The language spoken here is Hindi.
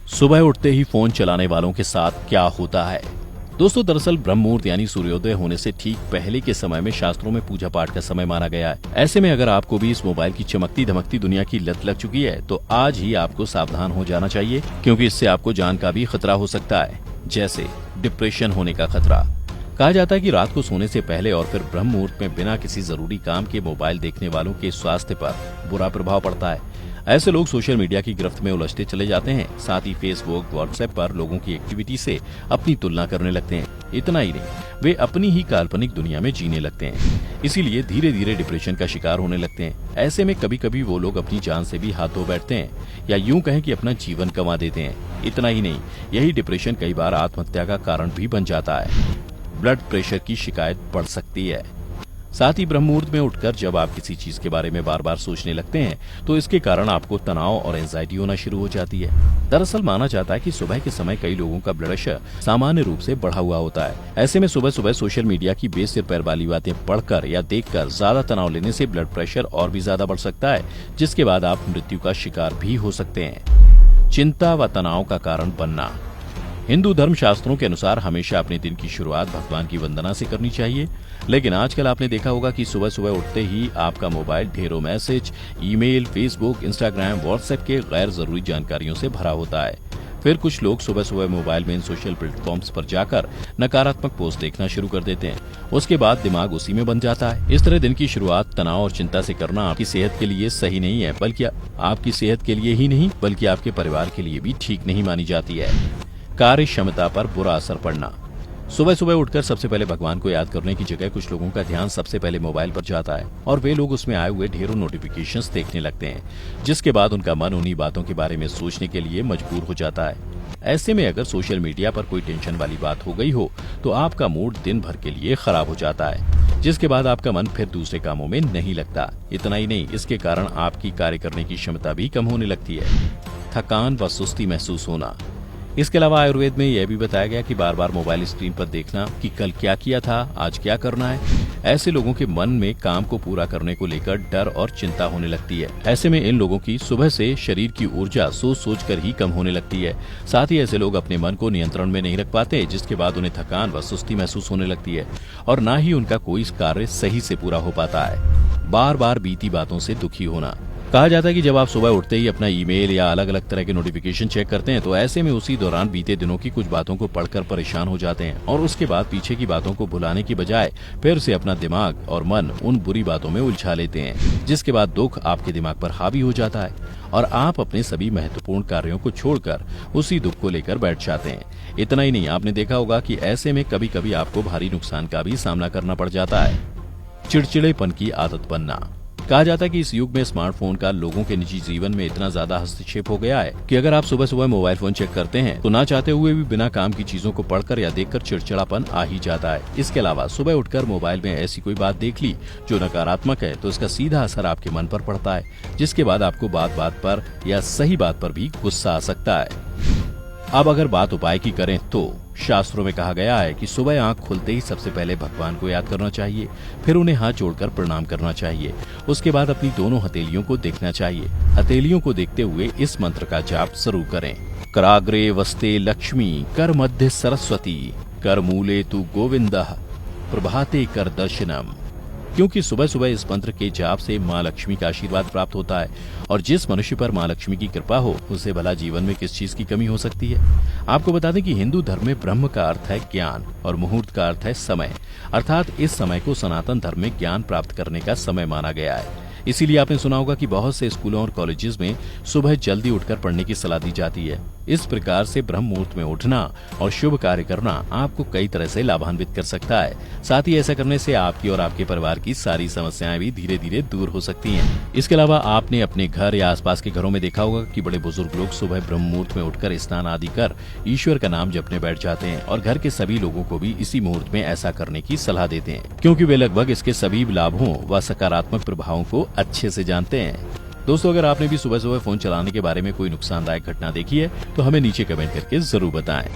सुबह उठते ही फोन चलाने वालों के साथ क्या होता है। दोस्तों, दरअसल ब्रह्म मुहूर्त यानी सूर्योदय होने से ठीक पहले के समय में शास्त्रों में पूजा पाठ का समय माना गया है। ऐसे में अगर आपको भी इस मोबाइल की चमकती धमकती दुनिया की लत लग चुकी है तो आज ही आपको सावधान हो जाना चाहिए, क्योंकि इससे आपको जान का भी खतरा हो सकता है, जैसे डिप्रेशन होने का खतरा। कहा जाता है कि रात को सोने से पहले और फिर ब्रह्म मुहूर्त में बिना किसी जरूरी काम के मोबाइल देखने वालों के स्वास्थ्य पर बुरा प्रभाव पड़ता है। ऐसे लोग सोशल मीडिया की गिरफ्त में उलझते चले जाते हैं, साथ ही फेसबुक, व्हाट्सएप पर लोगों की एक्टिविटी से अपनी तुलना करने लगते हैं। इतना ही नहीं, वे अपनी ही काल्पनिक दुनिया में जीने लगते हैं, इसीलिए धीरे धीरे डिप्रेशन का शिकार होने लगते हैं। ऐसे में कभी कभी वो लोग अपनी जान से भी हाथ धो बैठते हैं, या यूं कहें कि अपना जीवन गंवा देते हैं। इतना ही नहीं, यही डिप्रेशन कई बार आत्महत्या का कारण भी बन जाता है। ब्लड प्रेशर की शिकायत बढ़ सकती है। साथ ही ब्रह्म मुहूर्त में उठकर जब आप किसी चीज के बारे में बार बार सोचने लगते हैं तो इसके कारण आपको तनाव और एंजाइटी होना शुरू हो जाती है। दरअसल माना जाता है कि सुबह के समय कई लोगों का ब्लड प्रेशर सामान्य रूप से बढ़ा हुआ होता है। ऐसे में सुबह सुबह सोशल मीडिया की बेसिर पैर वाली बातें पढ़कर या देखकर ज्यादा तनाव लेने से ब्लड प्रेशर और भी ज्यादा बढ़ सकता है, जिसके बाद आप मृत्यु का शिकार भी हो सकते हैं। चिंता व तनाव का कारण बनना। हिंदू धर्म शास्त्रों के अनुसार हमेशा अपने दिन की शुरुआत भगवान की वंदना से करनी चाहिए, लेकिन आजकल आपने देखा होगा कि सुबह सुबह उठते ही आपका मोबाइल ढेरों message, email, Facebook, Instagram, WhatsApp के गैर जरूरी जानकारियों से भरा होता है। फिर कुछ लोग सुबह सुबह मोबाइल में इन सोशल प्लेटफॉर्म्स पर जाकर नकारात्मक पोस्ट देखना शुरू कर देते हैं। उसके बाद दिमाग उसी में बन जाता है। इस तरह दिन की शुरुआत तनाव और चिंता से करना आपकी सेहत के लिए सही नहीं है, बल्कि आपकी सेहत के लिए ही नहीं बल्कि आपके परिवार के लिए भी ठीक नहीं मानी जाती है। कार्य क्षमता पर बुरा असर पड़ना। सुबह सुबह उठकर सबसे पहले भगवान को याद करने की जगह कुछ लोगों का ध्यान सबसे पहले मोबाइल पर जाता है और वे लोग उसमें आए हुए ढेरों नोटिफिकेशंस देखने लगते हैं, जिसके बाद उनका मन उन्हीं बातों के बारे में सोचने के लिए मजबूर हो जाता है। ऐसे में अगर सोशल मीडिया पर कोई टेंशन वाली बात हो गई हो तो आपका मूड दिन भर के लिए खराब हो जाता है, जिसके बाद आपका मन फिर दूसरे कामों में नहीं लगता। इतना ही नहीं, इसके कारण आपकी कार्य करने की क्षमता भी कम होने लगती है। थकान व सुस्ती महसूस होना। इसके अलावा आयुर्वेद में यह भी बताया गया कि बार बार मोबाइल स्क्रीन पर देखना कि कल क्या किया था, आज क्या करना है, ऐसे लोगों के मन में काम को पूरा करने को लेकर डर और चिंता होने लगती है। ऐसे में इन लोगों की सुबह से शरीर की ऊर्जा सोच सोच कर ही कम होने लगती है। साथ ही ऐसे लोग अपने मन को नियंत्रण में नहीं रख पाते, जिसके बाद उन्हें थकान व सुस्ती महसूस होने लगती है और न ही उनका कोई कार्य सही से पूरा हो पाता है। बार बार बीती बातों से दुखी होना। कहा जाता है कि जब आप सुबह उठते ही अपना ईमेल या अलग अलग तरह के नोटिफिकेशन चेक करते हैं तो ऐसे में उसी दौरान बीते दिनों की कुछ बातों को पढ़कर परेशान हो जाते हैं और उसके बाद पीछे की बातों को भुलाने की बजाय फिर से अपना दिमाग और मन उन बुरी बातों में उलझा लेते हैं, जिसके बाद दुख आपके दिमाग पर हावी हो जाता है और आप अपने सभी महत्वपूर्ण कार्यों को छोड़कर उसी दुख को लेकर बैठ जाते हैं। इतना ही नहीं, आपने देखा होगा कि ऐसे में कभी कभी आपको भारी नुकसान का भी सामना करना पड़ जाता है। चिड़चिड़ेपन की आदत बनना। कहा जाता है कि इस युग में स्मार्टफोन का लोगों के निजी जीवन में इतना ज्यादा हस्तक्षेप हो गया है कि अगर आप सुबह सुबह मोबाइल फोन चेक करते हैं तो ना चाहते हुए भी बिना काम की चीजों को पढ़कर या देखकर चिड़चिड़ापन आ ही जाता है। इसके अलावा सुबह उठकर मोबाइल में ऐसी कोई बात देख ली जो नकारात्मक है तो इसका सीधा असर आपके मन पर पड़ता है, जिसके बाद आपको बात बात पर या सही बात पर भी गुस्सा आ सकता है। अब अगर बात उपाय की करें तो शास्त्रों में कहा गया है कि सुबह आंख खुलते ही सबसे पहले भगवान को याद करना चाहिए, फिर उन्हें हाथ जोड़कर प्रणाम करना चाहिए। उसके बाद अपनी दोनों हथेलियों को देखना चाहिए। हथेलियों को देखते हुए इस मंत्र का जाप जरूर करें। कराग्रे वस्ते लक्ष्मी, कर मध्य सरस्वती, कर मूले तु गोविंदः, प्रभाते कर दर्शनम। क्योंकि सुबह सुबह इस मंत्र के जाप से माँ लक्ष्मी का आशीर्वाद प्राप्त होता है और जिस मनुष्य पर माँ लक्ष्मी की कृपा हो उसे भला जीवन में किस चीज की कमी हो सकती है। आपको बता दें कि हिंदू धर्म में ब्रह्म का अर्थ है ज्ञान और मुहूर्त का अर्थ है समय, अर्थात इस समय को सनातन धर्म में ज्ञान प्राप्त करने का समय माना गया है। इसीलिए आपने सुना होगा कि बहुत से स्कूलों और कॉलेजेस में सुबह जल्दी उठकर पढ़ने की सलाह दी जाती है। इस प्रकार से ब्रह्म मुहूर्त में उठना और शुभ कार्य करना आपको कई तरह से लाभान्वित कर सकता है। साथ ही ऐसा करने से आपकी और आपके परिवार की सारी समस्याएं भी धीरे धीरे दूर हो सकती हैं। इसके अलावा आपने अपने घर या आसपास के घरों में देखा होगा कि बड़े बुजुर्ग लोग सुबह ब्रह्म मुहूर्त में उठकर स्नान आदि कर ईश्वर का नाम जपने बैठ जाते हैं और घर के सभी लोगों को भी इसी मुहूर्त में ऐसा करने की सलाह देते हैं, क्योंकि वे लगभग इसके सभी लाभों व सकारात्मक प्रभावों को अच्छे से जानते हैं। दोस्तों, अगर आपने भी सुबह सुबह फोन चलाने के बारे में कोई नुकसानदायक घटना देखी है तो हमें नीचे कमेंट करके जरूर बताएं।